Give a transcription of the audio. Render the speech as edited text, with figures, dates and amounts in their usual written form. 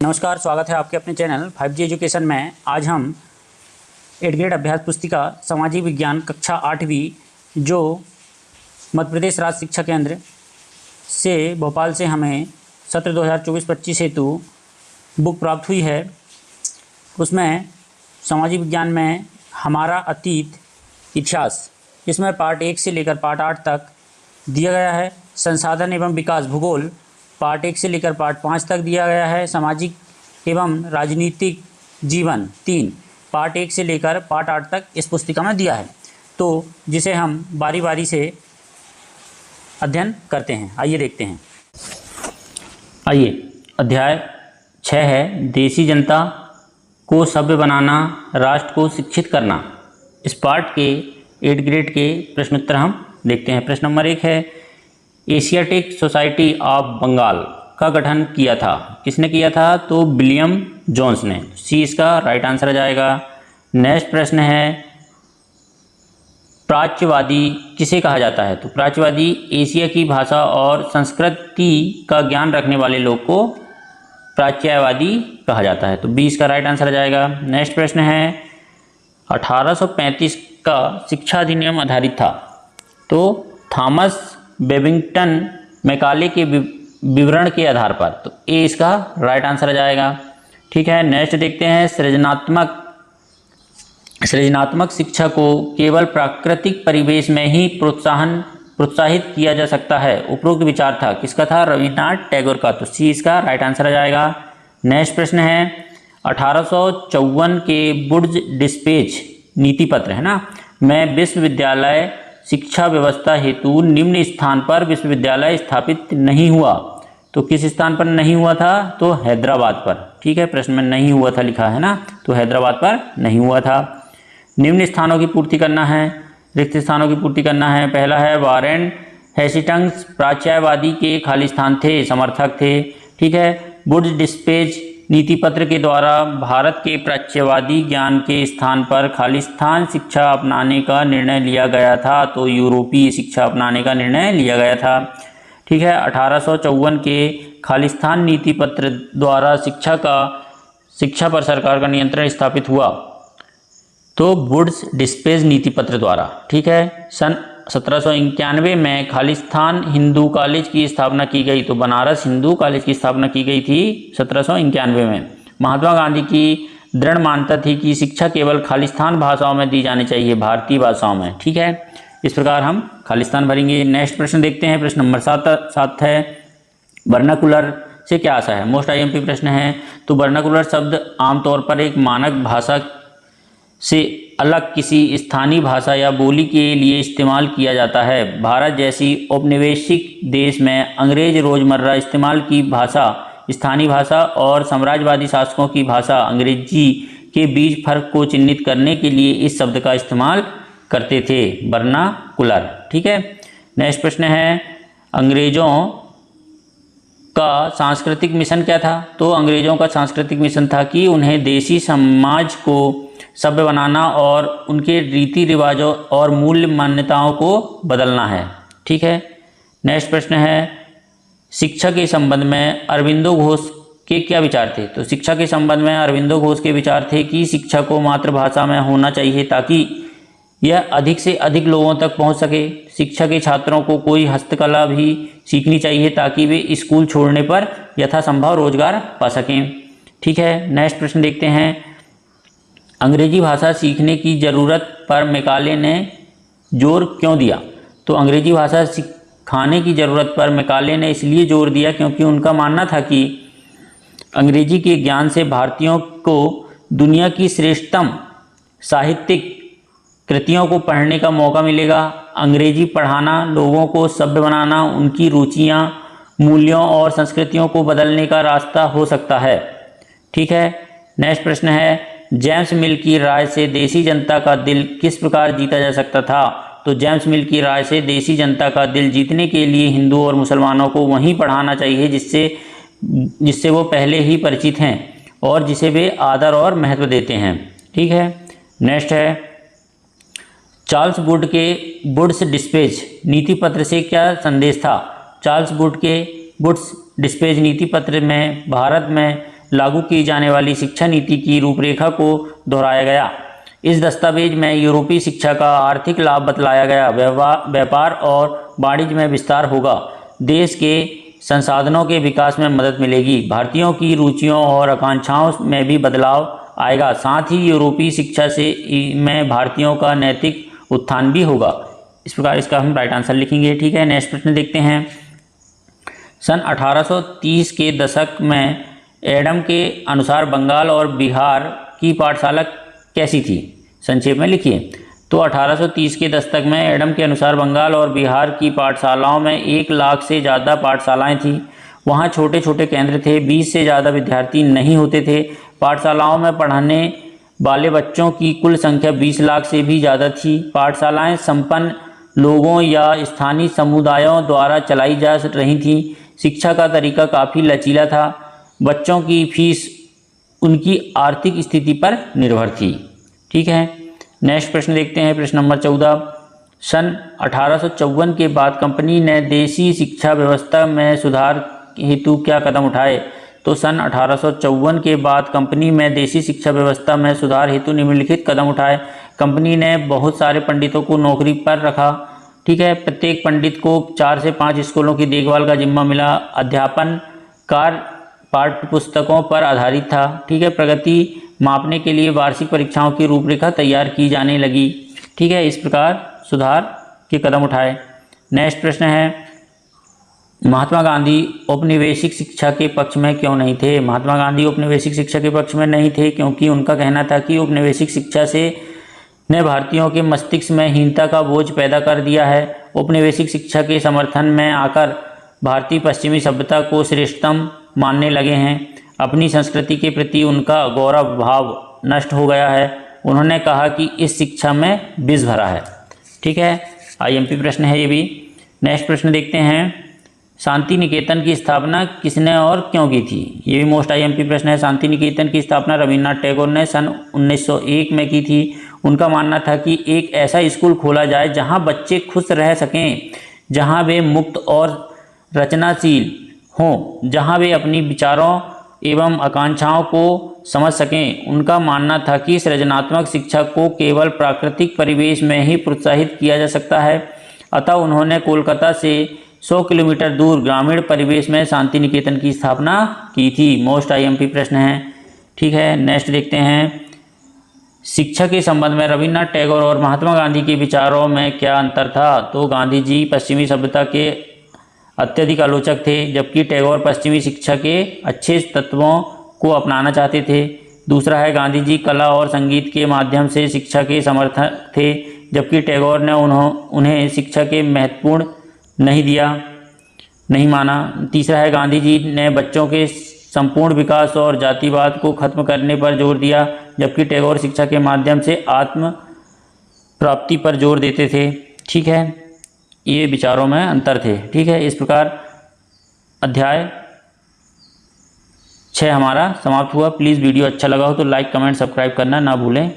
नमस्कार, स्वागत है आपके अपने चैनल 5G एजुकेशन में। आज हम 8th ग्रेड अभ्यास पुस्तिका सामाजिक विज्ञान कक्षा 8वीं जो मध्य प्रदेश राज्य शिक्षा केंद्र से भोपाल से हमें सत्र 2024-25 हेतु बुक प्राप्त हुई है, उसमें सामाजिक विज्ञान में हमारा अतीत इतिहास, इसमें पार्ट 1 से लेकर पार्ट 8 तक दिया गया है। संसाधन एवं विकास भूगोल पार्ट 1 से लेकर पार्ट 5 तक दिया गया है। सामाजिक एवं राजनीतिक जीवन 3 पार्ट 1 से लेकर पार्ट 8 तक इस पुस्तिका में दिया है, तो जिसे हम बारी बारी से अध्ययन करते हैं। आइए देखते हैं। आइए, अध्याय 6 है देसी जनता को सभ्य बनाना, राष्ट्र को शिक्षित करना। इस पार्ट के 8th ग्रेड के प्रश्न उत्तर हम देखते हैं। प्रश्न नंबर 1 है, एशियाटिक सोसाइटी ऑफ बंगाल का गठन किया था, किसने किया था? तो विलियम जोन्स ने। सी इसका राइट आंसर आ जाएगा। नेक्स्ट प्रश्न है, प्राच्यवादी किसे कहा जाता है? तो प्राच्यवादी एशिया की भाषा और संस्कृति का ज्ञान रखने वाले लोग को प्राच्यवादी कहा जाता है। तो बी इसका राइट आंसर आ जाएगा। नेक्स्ट प्रश्न है, 1835 का शिक्षा अधिनियम आधारित था, तो थॉमस बेबिंगटन मैकाले के विवरण के आधार पर। तो ए इसका राइट आंसर आ जाएगा। ठीक है, नेक्स्ट देखते हैं, सृजनात्मक शिक्षा को केवल प्राकृतिक परिवेश में ही प्रोत्साहित किया जा सकता है, उपरोक्त विचार था, किसका था? रविन्द्रनाथ टैगोर का। तो सी इसका राइट आंसर आ जाएगा। नेक्स्ट प्रश्न है, 1854 के वुड्स डिस्पैच नीति पत्र है ना में विश्वविद्यालय शिक्षा व्यवस्था हेतु निम्न स्थान पर विश्वविद्यालय स्थापित नहीं हुआ। तो किस स्थान पर नहीं हुआ था? तो हैदराबाद पर। ठीक है, प्रश्न में नहीं हुआ था लिखा है ना, तो हैदराबाद पर नहीं हुआ था। निम्न स्थानों की पूर्ति करना है, रिक्त स्थानों की पूर्ति करना है। पहला है, वारेन हेस्टिंग्स प्राच्यवादी के खाली स्थान थे, समर्थक थे। ठीक है, वुड्स डिस्पैच नीति पत्र के द्वारा भारत के प्राच्यवादी ज्ञान के स्थान पर खालिस्तान शिक्षा अपनाने का निर्णय लिया गया था, तो यूरोपीय शिक्षा अपनाने का निर्णय लिया गया था। ठीक है, 1854 के खालिस्तान नीति पत्र द्वारा शिक्षा पर सरकार का नियंत्रण स्थापित हुआ, तो वुड्स डिस्पैच नीति पत्र द्वारा। ठीक है, सन 1791 में खालिस्तान हिंदू कॉलेज की स्थापना की गई, तो बनारस हिंदू कॉलेज की स्थापना की गई थी 1791 में। महात्मा गांधी की दृढ़ मान्यता थी कि शिक्षा केवल खालिस्तान भाषाओं में दी जानी चाहिए, भारतीय भाषाओं में। ठीक है, इस प्रकार हम खालिस्तान भरेंगे। नेक्स्ट प्रश्न देखते हैं। प्रश्न नंबर 7 है, वर्नाकुलर से क्या आशा है? मोस्ट IMP प्रश्न है। तो वर्नाकुलर शब्द आमतौर पर एक मानक भाषा से अलग किसी स्थानीय भाषा या बोली के लिए इस्तेमाल किया जाता है। भारत जैसी औपनिवेशिक देश में अंग्रेज रोजमर्रा इस्तेमाल की भाषा स्थानीय भाषा और साम्राज्यवादी शासकों की भाषा अंग्रेजी के बीच फर्क को चिन्हित करने के लिए इस शब्द का इस्तेमाल करते थे, वर्नाकुलर। ठीक है, नेक्स्ट प्रश्न है, अंग्रेजों का सांस्कृतिक मिशन क्या था? तो अंग्रेजों का सांस्कृतिक मिशन था कि उन्हें देसी समाज को सभ्य बनाना और उनके रीति रिवाजों और मूल्य मान्यताओं को बदलना है। ठीक है, नेक्स्ट प्रश्न है, शिक्षा के संबंध में अरविंदो घोष के क्या विचार थे? तो शिक्षा के संबंध में अरविंदो घोष के विचार थे कि शिक्षा को मातृभाषा में होना चाहिए ताकि यह अधिक से अधिक लोगों तक पहुंच सके। शिक्षा के छात्रों को कोई हस्तकला भी सीखनी चाहिए ताकि वे स्कूल छोड़ने पर यथासंभव रोजगार पा सकें। ठीक है, नेक्स्ट प्रश्न देखते हैं, अंग्रेजी भाषा सीखने की ज़रूरत पर मैकाले ने जोर क्यों दिया? तो अंग्रेजी भाषा सिखाने की ज़रूरत पर मैकाले ने इसलिए जोर दिया क्योंकि उनका मानना था कि अंग्रेजी के ज्ञान से भारतीयों को दुनिया की श्रेष्ठतम साहित्यिक कृतियों को पढ़ने का मौका मिलेगा। अंग्रेजी पढ़ाना लोगों को सभ्य बनाना, उनकी रुचियाँ, मूल्यों और संस्कृतियों को बदलने का रास्ता हो सकता है। ठीक है, नेक्स्ट प्रश्न है, जेम्स मिल की राय से देसी जनता का दिल किस प्रकार जीता जा सकता था? तो जेम्स मिल की राय से देसी जनता का दिल जीतने के लिए हिंदू और मुसलमानों को वहीं पढ़ाना चाहिए जिससे वो पहले ही परिचित हैं और जिसे वे आदर और महत्व देते हैं। ठीक है, नेक्स्ट है, चार्ल्स वुड के वुड्स डिस्पैच नीति पत्र से क्या संदेश था? चार्ल्स वुड के वुड्स डिस्पैच नीति पत्र में भारत में लागू की जाने वाली शिक्षा नीति की रूपरेखा को दोहराया गया। इस दस्तावेज में यूरोपीय शिक्षा का आर्थिक लाभ बतलाया गया। व्यापार और वाणिज्य में विस्तार होगा। देश के संसाधनों के विकास में मदद मिलेगी। भारतीयों की रुचियों और आकांक्षाओं में भी बदलाव आएगा। साथ ही यूरोपीय शिक्षा से में भारतीयों का नैतिक उत्थान भी होगा। इस प्रकार इसका हम राइट आंसर लिखेंगे। ठीक है, नेक्स्ट प्रश्न देखते हैं। सन 1830 के दशक में एडम के अनुसार बंगाल और बिहार की पाठशाला कैसी थी? संक्षेप में लिखिए। तो 1830 के दशक में एडम के अनुसार बंगाल और बिहार की पाठशालाओं में 1 लाख से ज़्यादा पाठशालाएं थीं। वहाँ छोटे छोटे केंद्र थे। 20 से ज़्यादा विद्यार्थी नहीं होते थे। पाठशालाओं में पढ़ने वाले बच्चों की कुल संख्या 20 लाख से भी ज़्यादा थी। पाठशालाएं संपन्न लोगों या स्थानीय समुदायों द्वारा चलाई जा रही थीं। शिक्षा का तरीका काफ़ी लचीला था। बच्चों की फीस उनकी आर्थिक स्थिति पर निर्भर थी। ठीक है, नेक्स्ट प्रश्न देखते हैं। प्रश्न नंबर 14। सन 1854 के बाद कंपनी ने देशी शिक्षा व्यवस्था में सुधार हेतु क्या कदम उठाए? तो सन 1854 के बाद कंपनी में देशी शिक्षा व्यवस्था में सुधार हेतु निम्नलिखित कदम उठाए। कंपनी ने बहुत सारे पंडितों को नौकरी पर रखा। ठीक है, प्रत्येक पंडित को 4 से 5 स्कूलों की देखभाल का जिम्मा मिला। अध्यापन कार्य पाठ्य पुस्तकों पर आधारित था। ठीक है, प्रगति मापने के लिए वार्षिक परीक्षाओं की रूपरेखा तैयार की जाने लगी। ठीक है, इस प्रकार सुधार के कदम उठाए। नेक्स्ट प्रश्न है, महात्मा गांधी औपनिवेशिक शिक्षा के पक्ष में क्यों नहीं थे? महात्मा गांधी औपनिवेशिक शिक्षा के पक्ष में नहीं थे क्योंकि उनका कहना था कि औपनिवेशिक शिक्षा से ने भारतीयों के मस्तिष्क में हीनता का बोझ पैदा कर दिया है। औपनिवेशिक शिक्षा के समर्थन में आकर भारतीय पश्चिमी सभ्यता को श्रेष्ठतम मानने लगे हैं। अपनी संस्कृति के प्रति उनका गौरव भाव नष्ट हो गया है। उन्होंने कहा कि इस शिक्षा में विष भरा है। ठीक है, आईएमपी प्रश्न है ये भी। नेक्स्ट प्रश्न देखते हैं। शांति निकेतन की स्थापना किसने और क्यों की थी? ये भी मोस्ट आईएमपी प्रश्न है। शांति निकेतन की स्थापना रविन्द्रनाथ टैगोर ने सन 1901 में की थी। उनका मानना था कि एक ऐसा स्कूल खोला जाए जहां बच्चे खुश रह सकें, जहां वे मुक्त और रचनाशील हों, जहां वे अपनी विचारों एवं आकांक्षाओं को समझ सकें। उनका मानना था कि सृजनात्मक शिक्षा को केवल प्राकृतिक परिवेश में ही प्रोत्साहित किया जा सकता है। अतः उन्होंने कोलकाता से 100 किलोमीटर दूर ग्रामीण परिवेश में शांति निकेतन की स्थापना की थी। मोस्ट आईएमपी प्रश्न है। ठीक है, नेक्स्ट देखते हैं। शिक्षा के संबंध में रविन्द्रनाथ टैगोर और महात्मा गांधी के विचारों में क्या अंतर था? तो गांधी जी पश्चिमी सभ्यता के अत्यधिक आलोचक थे, जबकि टैगोर पश्चिमी शिक्षा के अच्छे तत्वों को अपनाना चाहते थे। दूसरा है, गांधी जी कला और संगीत के माध्यम से शिक्षा के समर्थक थे, जबकि टैगोर ने उन्हें शिक्षा के महत्वपूर्ण नहीं माना। तीसरा है, गांधी जी ने बच्चों के संपूर्ण विकास और जातिवाद को खत्म करने पर जोर दिया, जबकि टैगोर शिक्षा के माध्यम से आत्म प्राप्ति पर जोर देते थे। ठीक है, ये विचारों में अंतर थे। ठीक है, इस प्रकार अध्याय 6 हमारा समाप्त हुआ। प्लीज़ वीडियो अच्छा लगा हो तो लाइक कमेंट सब्सक्राइब करना ना भूलें।